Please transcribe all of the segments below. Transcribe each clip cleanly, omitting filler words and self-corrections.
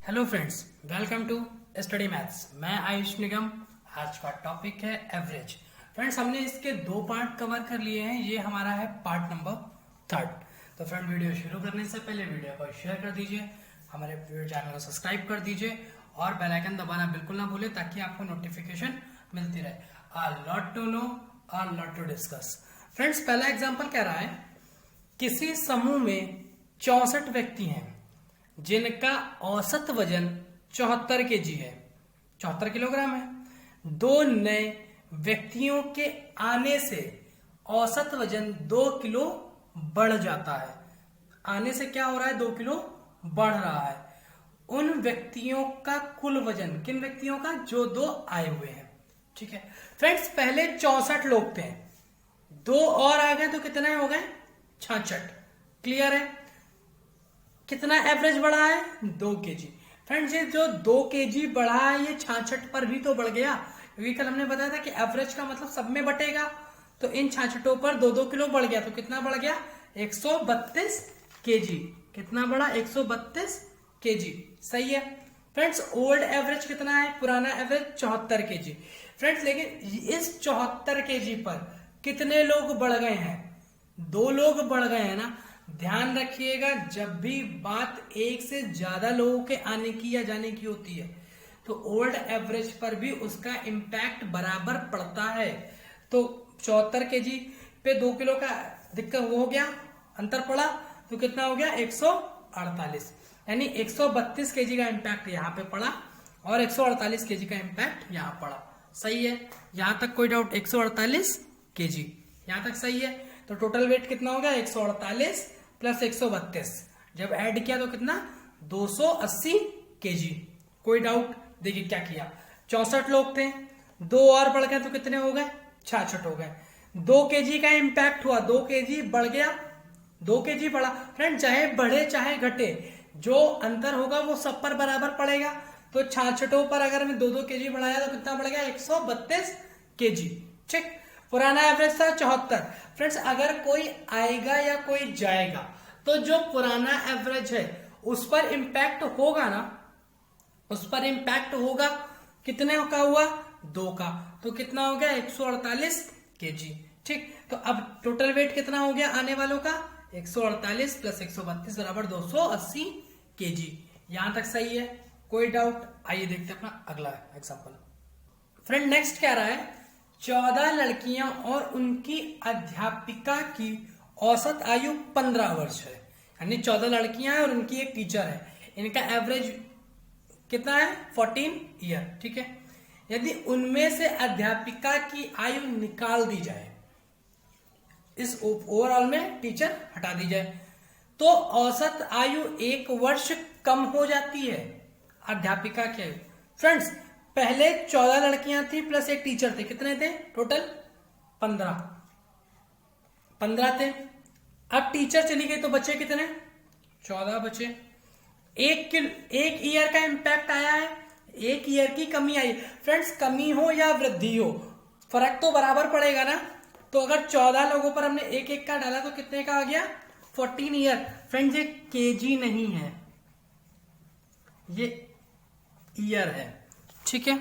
Hello friends, welcome to study maths. मैं आयुष निगम। आज का टॉपिक है एवरेज। फ्रेंड्स, हमने इसके दो पार्ट कवर कर लिए हैं। ये हमारा है पार्ट नंबर 3। तो फ्रेंड, वीडियो शुरू करने से पहले वीडियो को शेयर कर दीजिए, हमारे चैनल को सब्सक्राइब कर दीजिए और बेल आइकन दबाना बिल्कुल ना भूलें ताकि आपको नोटिफिकेशन मिलती रहे। A lot to know, a lot to discuss. Friends, पहला एग्जाम्पल कह रहा है किसी समूह में 64 व्यक्ति हैं जिनका औसत वजन 74 केजी है, 74 किलोग्राम है। दो नए व्यक्तियों के आने से औसत वजन 2 किलो बढ़ जाता है। आने से क्या हो रहा है? 2 किलो बढ़ रहा है। उन व्यक्तियों का कुल वजन, किन व्यक्तियों का? जो दो आए हुए हैं। ठीक है फ्रेंड्स, पहले 64 लोग थे, दो और आ गए तो कितने हो गए? 66। क्लियर है? कितना एवरेज बढ़ा है? 2 केजी। फ्रेंड्स, ये जो 2 केजी बढ़ा है ये 66 पर भी तो बढ़ गया, क्योंकि कल हमने बताया था कि एवरेज का मतलब सब में बटेगा। तो इन 66 पर 2-2 किलो बढ़ गया, तो कितना बढ़ गया? 132 केजी। कितना बढ़ा? 132 केजी। सही है फ्रेंड्स। ओल्ड एवरेज कितना है? पुराना एवरेज 74 केजी। फ्रेंड्स, लेकिन इस 74 केजी पर कितने लोग बढ़ गए हैं? 2 लोग बढ़ गए हैं ना। ध्यान रखिएगा, जब भी बात एक से ज्यादा लोगों के आने की या जाने की होती है तो ओल्ड एवरेज पर भी उसका इम्पैक्ट बराबर पड़ता है। तो 74 केजी पे 2 किलो का दिक्कत हो गया, अंतर पड़ा, तो कितना हो गया? 148। यानी 132 केजी का इम्पैक्ट यहाँ पे पड़ा और 148 केजी का इम्पैक्ट यहाँ पड़ा। सही है? यहां तक कोई डाउट? 148 केजी यहां तक सही है। तो टोटल वेट कितना हो गया? 148 प्लस 132, जब ऐड किया तो कितना? 280 केजी। कोई डाउट? देखिए क्या किया, 64 लोग थे, 2 और बढ़ गए तो कितने हो गए? 66 हो गए। 2 केजी का इंपैक्ट हुआ, 2 केजी बढ़ गया, 2 केजी बढ़ा। फ्रेंड, चाहे बढ़े चाहे घटे, जो अंतर होगा वो सब पर बराबर पड़ेगा। तो 66 पर अगर मैं 2-2 केजी बढ़ाया तो कितना बढ़ गया? 132 केजी। ठीक। पुराना एवरेज था 74। फ्रेंड्स, अगर कोई आएगा या कोई जाएगा तो जो पुराना एवरेज है उस पर इंपैक्ट होगा ना, उस पर इंपैक्ट होगा। कितने का हुआ? 2 का। तो कितना हो गया? 148 केजी। ठीक। तो अब टोटल वेट कितना हो गया आने वालों का? 148 प्लस 132 बराबर 280 केजी। यहां तक सही है? कोई डाउट? आइए देखते हैं अपना अगला एग्जांपल। फ्रेंड, नेक्स्ट कह रहा है 14 लड़कियां और उनकी अध्यापिका की औसत आयु 15 वर्ष है। यानी 14 लड़कियां हैं और उनकी एक टीचर है। इनका एवरेज कितना है? 14 ईयर। ठीक है। यदि उनमें से अध्यापिका की आयु निकाल दी जाए, इस ओवरऑल में टीचर हटा दी जाए, तो औसत आयु 1 वर्ष कम हो जाती है अध्यापिका की आयु। फ्रेंड्स, पहले 14 लड़कियां थी प्लस एक टीचर थे, कितने थे टोटल? 15 थे। अब टीचर चली गई तो बचे कितने? 14 बचे। एक ईयर का इंपैक्ट आया है, 1 ईयर की कमी आई। फ्रेंड्स, कमी हो या वृद्धि हो, फर्क तो बराबर पड़ेगा ना। तो अगर 14 लोगों पर हमने एक एक का डाला तो कितने का आ गया? 14 ईयर। फ्रेंड्स, ये केजी नहीं है, ये ईयर है। ठीक है,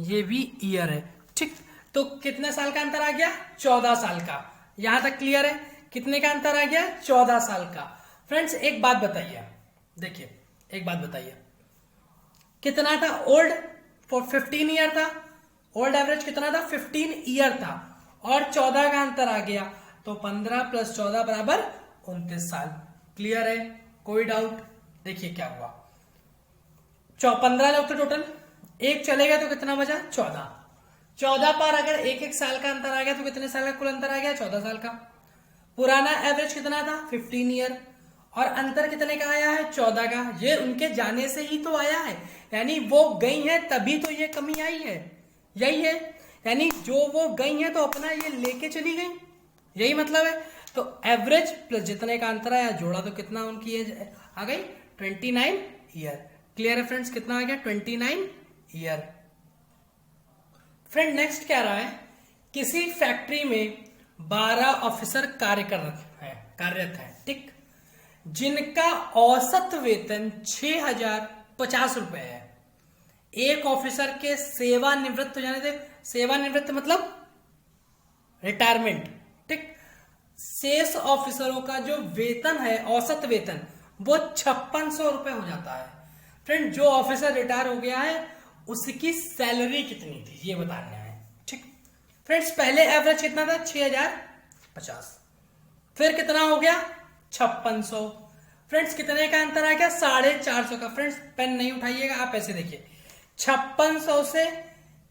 ये भी ईयर है। ठीक। तो कितने साल का अंतर आ गया? 14 साल का। यहां तक क्लियर है? कितने का अंतर आ गया? 14 साल का। फ्रेंड्स, एक बात बताइए, देखिए एक बात बताइए, कितना था ओल्ड? 15 ईयर था। ओल्ड एवरेज कितना था? 15 ईयर था और 14 का अंतर आ गया, तो 15 प्लस 14 बराबर 29 साल। क्लियर है? कोई डाउट? देखिए क्या हुआ, 15 लोग थे टोटल, एक चले गया तो कितना बचा? 14। 14 पर अगर एक एक साल का अंतर आ गया तो कितने साल का कुल अंतर आ गया? 14 साल का। पुराना एवरेज कितना था? 15 ईयर। और अंतर कितने का आया है? 14 का। ये उनके जाने से ही तो आया है, यानी वो गई है तभी तो ये कमी आई है। यही है, यानी जो वो गई है तो अपना ये लेके चली गई, यही मतलब है। तो एवरेज प्लस जितने का अंतर आया जोड़ा तो कितना उनकी एज आ गई? 29 ईयर। क्लियर है फ्रेंड्स? कितना आ गया? 29 ईयर। फ्रेंड, नेक्स्ट कह रहा है किसी फैक्ट्री में 12 ऑफिसर कार्यरत हैं। ठीक। जिनका औसत वेतन 6,000 ₹50 है। एक ऑफिसर के सेवानिवृत्त हो जाने से, सेवानिवृत्त मतलब रिटायरमेंट, ठीक। शेष ऑफिसरों का जो वेतन है, औसत वेतन, वो ₹5600 हो जाता है। फ्रेंड, जो ऑफिसर रिटायर हो गया है उसकी सैलरी कितनी थी ये बताना है, ठीक। फ्रेंड्स, पहले एवरेज कितना था? 6050। फिर कितना हो गया? 5600। फ्रेंड्स, कितने का अंतर आ गया? 450 का। फ्रेंड्स, पेन नहीं उठाइएगा, आप ऐसे देखिए, 5600 से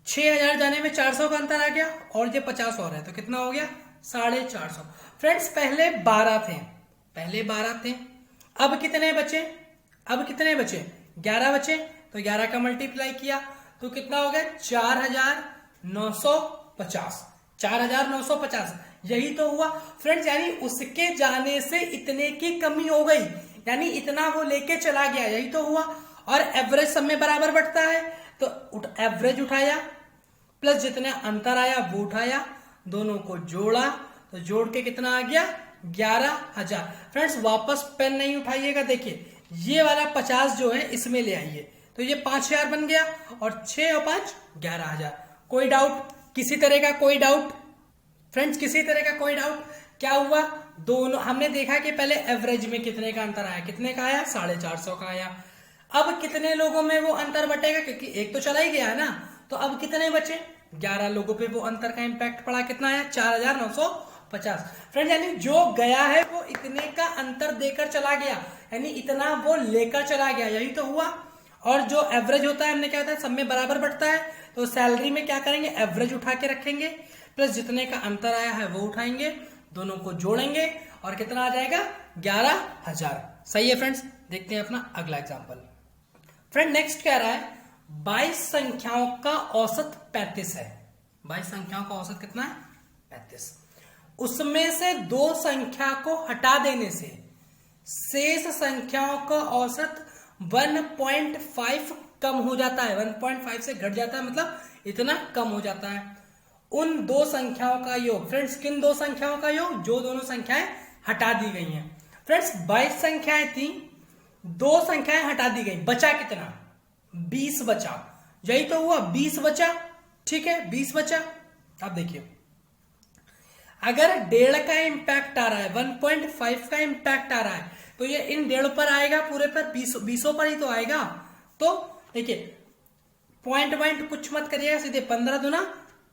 6000 जाने में 400 का अंतर आ गया, और ये 50 और है तो कितना हो गया? 450। फ्रेंड्स, पहले 12 थे, पहले 12 थे, अब कितने बचे? अब कितने बचे? 11 बचे। तो 11 का मल्टीप्लाई किया तो कितना हो गया? 4950। 4950, यही तो हुआ फ्रेंड्स। यानी उसके जाने से इतने की कमी हो गई, यानी इतना वो लेके चला गया, यही तो हुआ। और एवरेज सब में बराबर बढ़ता है, तो एवरेज उठाया प्लस जितने अंतर आया वो उठाया, दोनों को जोड़ा तो जोड़ के कितना आ गया? 11000। फ्रेंड्स, वापस पेन नहीं उठाइएगा, देखिए ये वाला 50 जो है इसमें ले आइए तो ये 5000 बन गया, और 6 और 5 11000। कोई डाउट? किसी तरह का कोई डाउट? फ्रेंड्स, किसी तरह का कोई डाउट? क्या हुआ? दोनों हमने देखा कि पहले एवरेज में कितने का अंतर आया, कितने का आया? 450 का आया। अब कितने लोगों में वो अंतर बटेगा, क्योंकि एक तो चला ही गया है ना, तो अब कितने बचे? 11 लोगों पे वो अंतर का इंपैक्ट पड़ा, कितना आया? 4950। फ्रेंड्स, यानी जो गया है वो इतने का अंतर देकर चला गया, यानी इतना वो लेकर चला गया, यही तो हुआ। और जो एवरेज होता है, हमने क्या होता है, सब में बराबर बढ़ता है, तो सैलरी में क्या करेंगे? एवरेज उठा के रखेंगे, प्लस जितने का अंतर आया है वो उठाएंगे, दोनों को जोड़ेंगे, और कितना आ जाएगा? 11000। सही है फ्रेंड्स। देखते हैं अपना अगला एग्जांपल। फ्रेंड, नेक्स्ट कह रहा है 22 संख्याओं का औसत 35 है। 22 संख्याओं का औसत कितना है? 35। उसमें से 2 संख्या को हटा देने से शेष संख्याओं का औसत 1.5 कम हो जाता है। 1.5 से घट जाता है, मतलब इतना कम हो जाता है। उन 2 संख्याओं का योग। फ्रेंड्स, किन 2 संख्याओं का योग? जो दोनों संख्याएं हटा दी गई हैं। फ्रेंड्स, 22 संख्याएं थी, 2 संख्याएं हटा दी गई, बचा कितना? 20 बचा, यही तो हुआ, 20 बचा, ठीक है, 20 बचा। अब देखिए, अगर 1.5 का इंपैक्ट आ रहा है, 1.5 का इंपैक्ट आ रहा है, तो ये इन 1.5 पर आएगा, पूरे पर 20 पर ही तो आएगा। तो देखिए, पॉइंट कुछ मत करिएगा, सीधे 15 दूना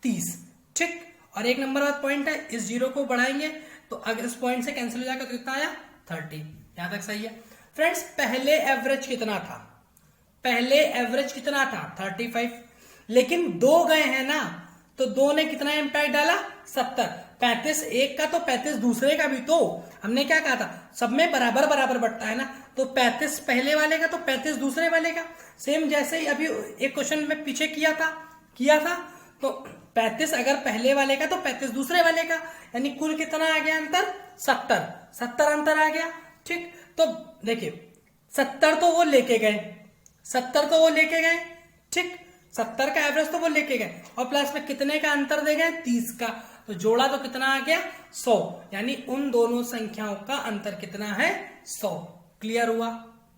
30, ठीक। और 1 नंबर बाद पॉइंट है, इस 0 को बढ़ाएंगे तो अगर इस पॉइंट से कैंसिल हो जाएगा तो कितना आया? 30। यहां तक सही है। फ्रेंड्स, पहले एवरेज कितना था? पहले एवरेज कितना था? 35। लेकिन 2 गए हैं ना, तो 2 ने कितना इंपैक्ट डाला? 70। 35 एक का तो 35 दूसरे का भी, तो हमने क्या कहा था, सब में बराबर बराबर बढ़ता है ना, तो 35 पहले वाले का तो 35 दूसरे वाले का। सेम जैसे ही अभी एक क्वेश्चन में पीछे किया था, तो 35 अगर पहले वाले का तो 35 दूसरे वाले का, यानी कुल कितना आ गया अंतर? 70 अंतर आ गया, ठीक। तो देखिए, 70 तो वो लेके गए, ठीक। 70 का एवरेज तो वो लेके गए, और प्लस में कितने का अंतर दे गए? 30 का। तो जोड़ा तो कितना आ गया? 100। यानी उन दोनों संख्याओं का अंतर कितना है? 100। क्लियर हुआ?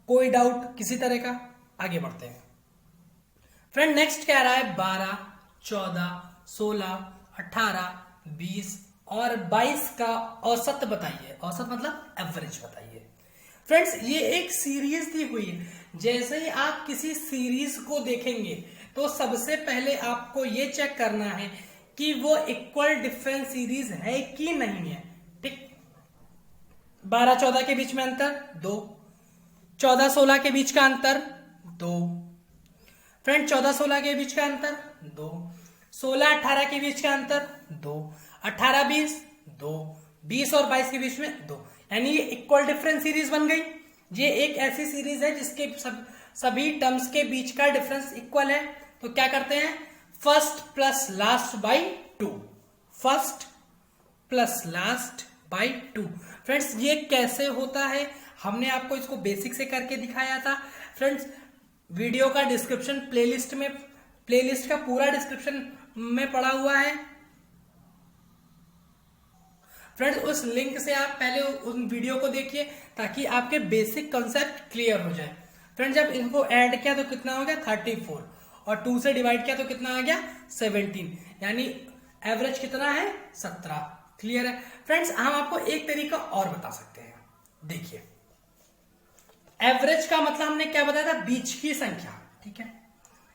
कोई डाउट किसी तरह का? आगे बढ़ते हैं। फ्रेंड, नेक्स्ट कह रहा है 12, 14, 16, 18, 20 और 22 का औसत बताइए। औसत मतलब एवरेज बताइए। फ्रेंड्स, ये एक सीरीज दी हुई है। जैसे ही आप किसी सीरीज को देखेंगे तो सबसे पहले आपको ये चेक करना है कि वो इक्वल डिफरेंस सीरीज है कि नहीं है, ठीक। 12-14 के बीच में अंतर 2, 14-16 के बीच का अंतर 2, फ्रेंड 14-16 के बीच का अंतर 2, 16-18 के बीच का अंतर 2, 18-20 2, 20 और 22 के बीच में 2, यानी ये इक्वल डिफरेंस सीरीज बन गई। ये एक ऐसी सीरीज है जिसके सभी टर्म्स के बीच का डिफरेंस इक्वल है। तो क्या करते हैं? First plus last by 2, first plus last by 2। Friends, ये कैसे होता है हमने आपको इसको बेसिक से करके दिखाया था। फ्रेंड्स, वीडियो का डिस्क्रिप्शन प्लेलिस्ट का पूरा डिस्क्रिप्शन में पड़ा हुआ है। फ्रेंड्स, उस लिंक से आप पहले उस वीडियो को देखिए ताकि आपके बेसिक कॉन्सेप्ट क्लियर हो जाए। फ्रेंड्स जब इनको ऐड किया तो कितना हो गया 34 और 2 से डिवाइड किया तो कितना आ गया 17, यानी एवरेज कितना है 17। क्लियर है फ्रेंड्स। हम आपको एक तरीका और बता सकते हैं। देखिए एवरेज का मतलब हमने क्या बताया था, बीच की संख्या, ठीक है,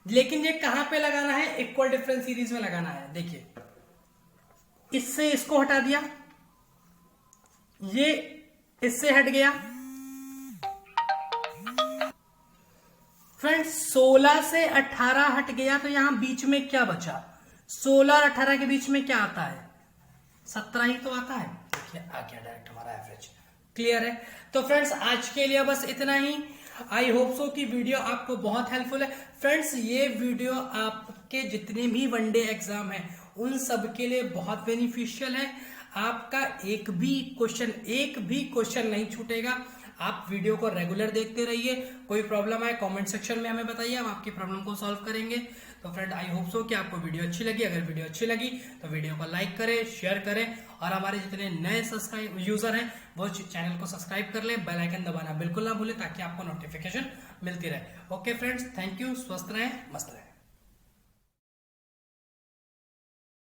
लेकिन ये कहां पे लगाना है, इक्वल डिफरेंस सीरीज में लगाना है। देखिए इससे इसको हटा दिया, ये इससे हट गया फ्रेंड्स, 16 से 18 हट गया तो यहां बीच में क्या बचा, 16 और 18 के बीच में क्या आता है 17 ही तो आता है। देखिए आ गया डायरेक्ट हमारा एवरेज। क्लियर है। तो फ्रेंड्स आज के लिए बस इतना ही। आई होप सो कि वीडियो आपको बहुत हेल्पफुल है। फ्रेंड्स ये वीडियो आपके जितने भी वनडे एग्जाम है उन सब के लिए बहुत बेनिफिशियल है। आपका एक भी क्वेश्चन नहीं छूटेगा। आप वीडियो को रेगुलर देखते रहिए। कोई प्रॉब्लम आए कमेंट सेक्शन में हमें बताइए, हम आपकी प्रॉब्लम को सॉल्व करेंगे। तो फ्रेंड आई होप सो कि आपको वीडियो अच्छी लगी। अगर वीडियो अच्छी लगी तो वीडियो को लाइक करें, शेयर करें और हमारे जितने नए सब्सक्राइब यूजर हैं वो चैनल को सब्सक्राइब कर लें। बेल आइकन दबाना बिल्कुल ना भूलें ताकि आपको नोटिफिकेशन मिलती रहे। Okay friends, thank you. स्वस्थ रहें, मस्त रहें।